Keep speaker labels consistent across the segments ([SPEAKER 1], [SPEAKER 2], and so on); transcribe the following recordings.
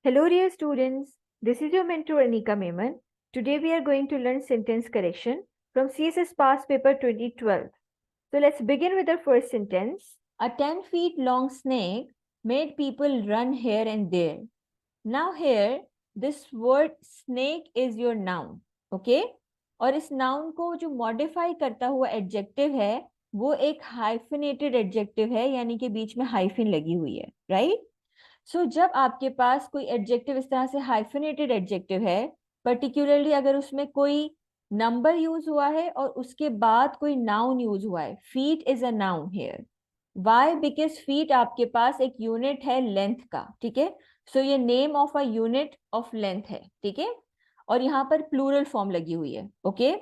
[SPEAKER 1] Hello, dear students. This is your mentor Anika Meman. Today we are going to learn sentence correction from CSS Past Paper 2012. So let's begin with the first sentence. A 10 feet long snake made people run here and there. Now here, this word snake is your noun. Okay? और इस noun को जो modify करता हुआ adjective है, वो एक hyphenated adjective है, यानी कि बीच में hyphen लगी हुई है, right? सो जब आपके पास कोई एडजेक्टिव इस तरह से हाइफिनेटेड एडजेक्टिव है, पर्टिकुलरली अगर उसमें कोई नंबर यूज हुआ है और उसके बाद कोई नाउन यूज हुआ है, feet is a noun here. Why? Because feet आपके पास एक यूनिट है लेंथ का, ठीक है। सो ये name of a unit of length है, ठीक है। और यहाँ पर प्लूरल फॉर्म लगी हुई है, ओके।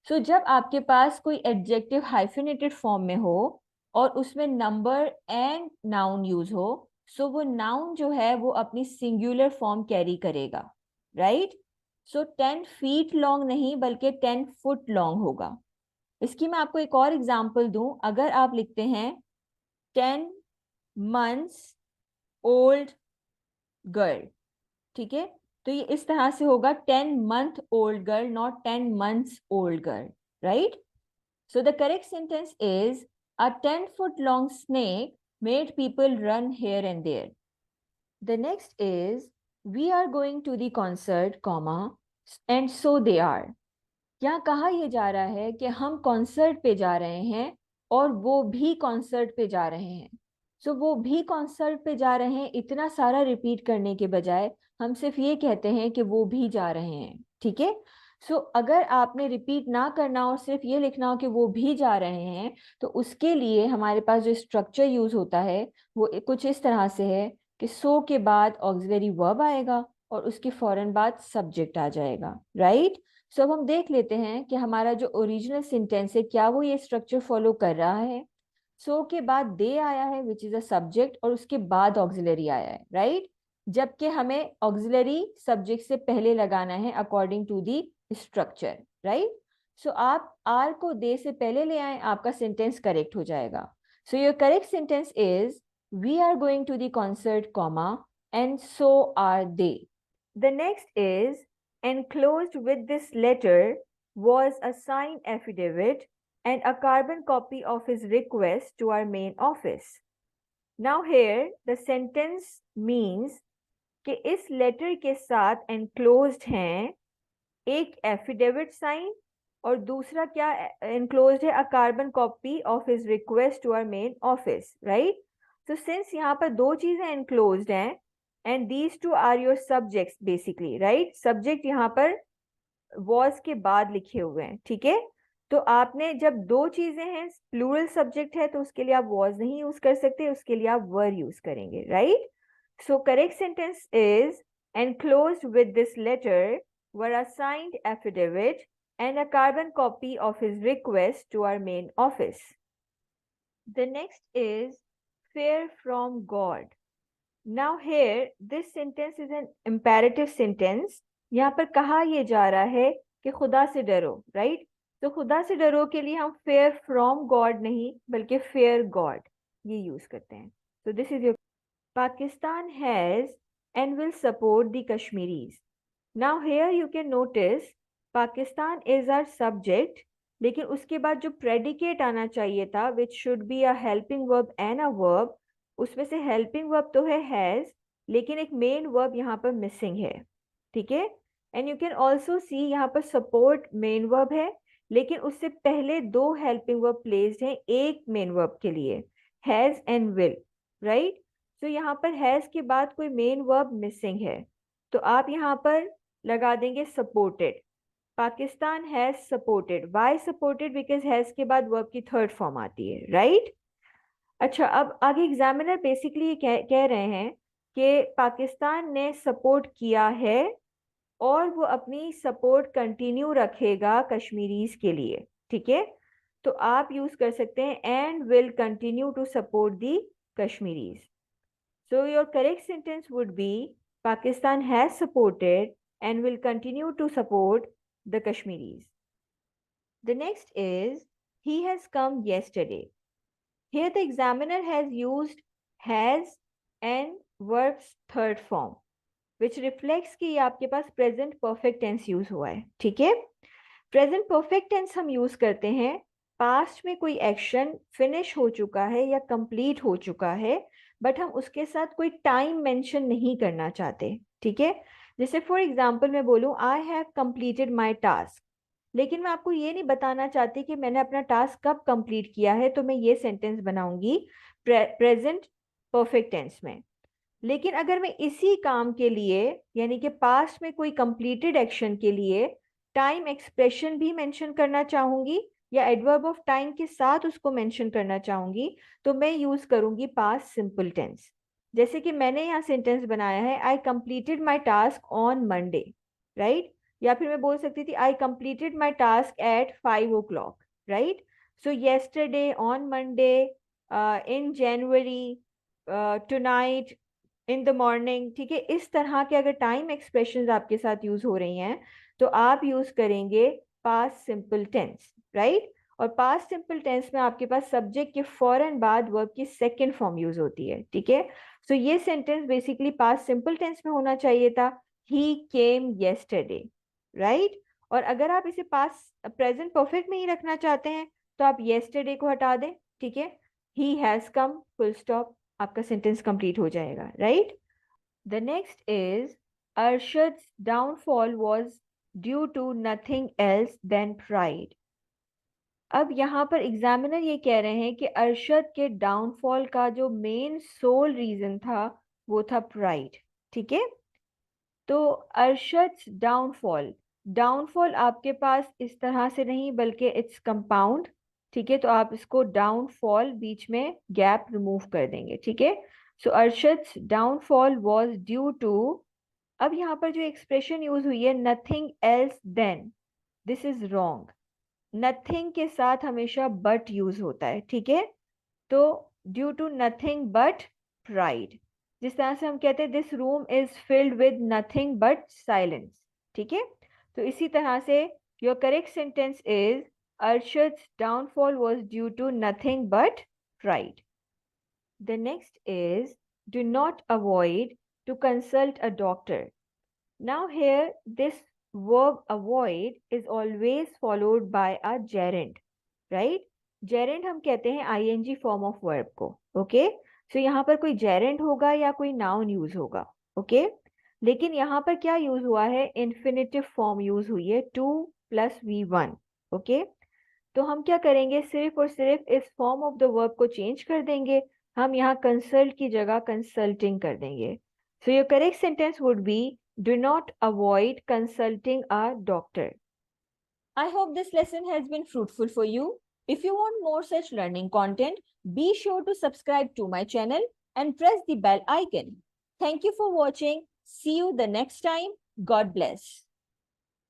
[SPEAKER 1] सो जब आपके पास कोई एडजेक्टिव हाइफिनेटेड फॉर्म में हो और उसमें नंबर एंड नाउन यूज हो, सो वो नाउन जो है वो अपनी सिंगुलर फॉर्म कैरी करेगा, राइट। सो 10 फीट लॉन्ग नहीं बल्कि 10 फुट लॉन्ग होगा। इसकी मैं आपको एक और एग्जांपल दूं। अगर आप लिखते हैं 10 मंथ्स ओल्ड गर्ल, ठीक है, तो ये इस तरह से होगा 10 month old girl, not 10 months old girl, right. So the correct sentence is a 10-foot long snake made people run here and there. The next is we are going to the concert, comma, and so they are. यहाँ कहा यह जा रहा है कि हम concert पे जा रहे हैं और वो भी कॉन्सर्ट पे जा रहे हैं। सो वो भी कॉन्सर्ट पे जा रहे हैं, इतना सारा रिपीट करने के बजाय हम सिर्फ ये कहते हैं कि वो भी जा रहे हैं, ठीक है। सो अगर आपने रिपीट ना करना और सिर्फ ये लिखना हो कि वो भी जा रहे हैं, तो उसके लिए हमारे पास जो स्ट्रक्चर यूज होता है वो कुछ इस तरह से है कि सो के बाद ऑक्सिलरी वर्ब आएगा और उसके फौरन बाद सब्जेक्ट आ जाएगा, राइट। सो अब हम देख लेते हैं कि हमारा जो ओरिजिनल सेंटेंस है क्या वो ये स्ट्रक्चर फॉलो कर रहा है। सो के बाद दे आया है विच इज अ सब्जेक्ट और उसके बाद ऑक्सिलरी आया है, राइट। जबकि हमें ऑक्सिलरी सब्जेक्ट से पहले लगाना है according to the structure, right. So आप आर को दे से पहले ले आए, आपका सेंटेंस करेक्ट हो जाएगा। So your correct sentence is we are going to the concert, comma, and so are they. The next is enclosed with this letter was a signed affidavit and a carbon copy of his request to our main office. Now here the sentence means कि इस letter के साथ enclosed हैं एक affidavit sign और दूसरा क्या enclosed है, a carbon copy of his request to our main office, right? So since यहाँ पर दो चीजें enclosed हैं and these two are your subjects basically, right? subject यहाँ पर was के बाद लिखे हुए हैं, ठीक है। तो आपने जब दो चीजें हैं, प्लूरल सब्जेक्ट है, तो उसके लिए आप was नहीं यूज कर सकते, उसके लिए आप were यूज करेंगे, right. So correct sentence is enclosed with this letter were a signed affidavit and a carbon copy of his request to our main office. The next is fear from God. Now here this sentence is an imperative sentence. यहाँ पर कहा यह जा रहा है कि खुदा से डरो, राइट। तो खुदा से डरो के लिए हम फेयर फ्रॉम गॉड नहीं बल्कि फेयर गॉड ये यूज करते हैं। तो this is your Pakistan has and will support the Kashmiris. Now here you can notice Pakistan is our subject, लेकिन उसके बाद जो प्रेडिकेट आना चाहिए था which should be a helping verb and a verb, उसमें से हेल्पिंग वर्ब तो है हैज, लेकिन एक मेन वर्ब यहाँ पर मिसिंग है, ठीक है। And you can also see यहाँ पर सपोर्ट मेन वर्ब है, लेकिन उससे पहले दो हेल्पिंग वर्ब प्लेस्ड हैं एक मेन वर्ब के लिए, हैज एंड विल, राइट। सो यहाँ पर हैज के बाद कोई मेन वर्ब मिसिंग है, तो आप यहाँ पर लगा देंगे supported. Pakistan has supported, why supported? Because has के बाद वर्ब की थर्ड फॉर्म आती है, राइट। अच्छा, अब आगे एग्जामिनर बेसिकली ये कह रहे हैं कि पाकिस्तान ने सपोर्ट किया है और वो अपनी सपोर्ट कंटिन्यू रखेगा कश्मीरीज के लिए, ठीक है। तो आप यूज कर सकते हैं and will continue to support the Kashmiris. So your correct sentence would be Pakistan has supported and will continue to support the Kashmiris. The next is he has come yesterday. Here the examiner has used has and verb's third form. Which reflects कि ये आपके पास present perfect tense use हुआ है, ठीक है। Present perfect tense हम use करते हैं पास्ट में कोई एक्शन फिनिश हो चुका है या कंप्लीट हो चुका है, बट हम उसके साथ कोई टाइम मेंशन नहीं करना चाहते, ठीक है। जैसे फॉर एग्जांपल मैं बोलूं I have completed my task, लेकिन मैं आपको ये नहीं बताना चाहती कि मैंने अपना टास्क कब कंप्लीट किया है, तो मैं ये सेंटेंस बनाऊंगी प्रेजेंट परफेक्ट टेंस में। लेकिन अगर मैं इसी काम के लिए यानी कि पास्ट में कोई कंप्लीटेड एक्शन के लिए टाइम एक्सप्रेशन भी मेंशन करना चाहूंगी या एडवर्ब ऑफ टाइम के साथ उसको मेंशन करना चाहूंगी, तो मैं यूज करूंगी पास्ट सिंपल टेंस। जैसे कि मैंने यहाँ सेंटेंस बनाया है I completed my task on Monday, right. या फिर मैं बोल सकती थी I completed my task at 5 o'clock, right. So yesterday, on Monday, in January, tonight, in the morning, ठीक है। इस तरह के अगर टाइम एक्सप्रेशंस आपके साथ यूज हो रही हैं तो आप यूज करेंगे पास्ट सिंपल टेंस, राइट। और पास्ट सिंपल टेंस में आपके पास सब्जेक्ट के फौरन बाद वर्ब की सेकंड फॉर्म यूज होती है, ठीक है। सो ये sentence basically past simple tense में होना चाहिए था, ही केम येस्टरडे, राइट। और अगर आप इसे पास्ट प्रेजेंट परफेक्ट में ही रखना चाहते हैं तो आप येस्टरडे को हटा दें, ठीक है। He has come, full stop, आपका सेंटेंस कंप्लीट हो जाएगा, right. The next is Arshad's downfall was due to nothing else than pride. अब यहाँ पर एग्जामिनर ये कह रहे हैं कि अरशद के डाउनफॉल का जो मेन सोल रीजन था वो था प्राइड, ठीक है। तो अरशद डाउनफॉल, डाउनफॉल आपके पास इस तरह से नहीं बल्कि इट्स कंपाउंड, ठीक है। तो आप इसको डाउनफॉल बीच में गैप रिमूव कर देंगे, ठीक है। So Arshad downfall was due to, अब यहाँ पर जो एक्सप्रेशन यूज हुई है nothing else than, this is wrong. Nothing के साथ हमेशा बट यूज होता है, ठीक है। तो due to nothing but pride, जिस तरह से हम कहते हैं this room is filled with nothing but silence, ठीक है। तो इसी तरह से your correct sentence is Arshad's downfall was due to nothing but pride. The next is do not avoid to consult a doctor. Now here this verb avoid is always followed by a gerund, right? Gerund हम कहते हैं ing form of verb को, okay? So यहाँ पर कोई gerund होगा या कोई noun use होगा, okay? लेकिन यहाँ पर क्या use हुआ है, infinitive form use हुई है 2 + V1, okay? तो हम क्या करेंगे, सिर्फ और सिर्फ इस फॉर्म ऑफ द वर्ब को चेंज कर देंगे, हम यहाँ कंसल्ट की जगह कंसल्टिंग कर देंगे। सो your correct sentence would B do not avoid consulting a doctor. I hope this lesson has been fruitful for you. If you want more such learning content, be sure to subscribe to my channel and press the bell icon. Thank you for watching. See you the next time. God bless.